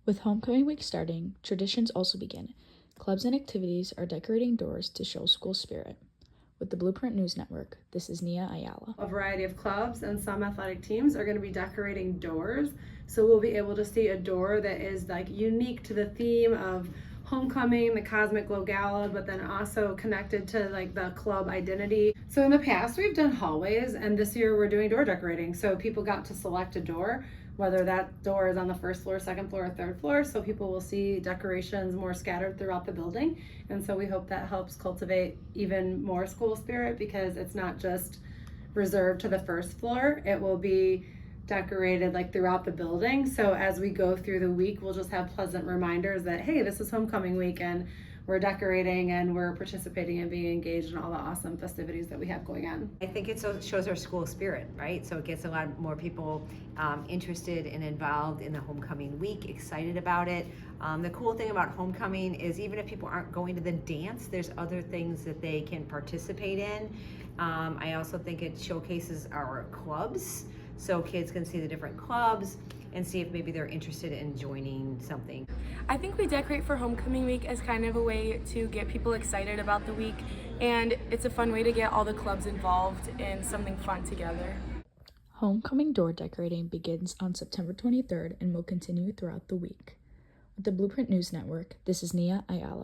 With homecoming week starting, traditions also begin. Clubs and activities are decorating doors to show school spirit. With the Blueprint News Network, this is Nia Ayala. A variety of clubs and some athletic teams are going to be decorating doors. So we'll be able to see a door that is like unique to the theme of homecoming, the Cosmic Glow Gala, but then also connected to like the club identity. So in the past we've done hallways, and this year we're doing door decorating. So people got to select a door, whether that door is on the first floor, second floor, or third floor. So people will see decorations more scattered throughout the building. And so we hope that helps cultivate even more school spirit, because it's not just reserved to the first floor. It will be decorated like throughout the building. So as we go through the week, we'll just have pleasant reminders that, hey, this is homecoming week and we're decorating and we're participating and being engaged in all the awesome festivities that we have going on. I think it shows our school spirit, right? So it gets a lot more people interested and involved in the homecoming week, excited about it. The cool thing about homecoming is even if people aren't going to the dance, there's other things that they can participate in. I also think it showcases our clubs, so kids can see the different clubs and see if maybe they're interested in joining something. I think we decorate for homecoming week as kind of a way to get people excited about the week, and it's a fun way to get all the clubs involved in something fun together. Homecoming door decorating begins on September 23rd and will continue throughout the week. With the Blueprint News Network, this is Nia Ayala.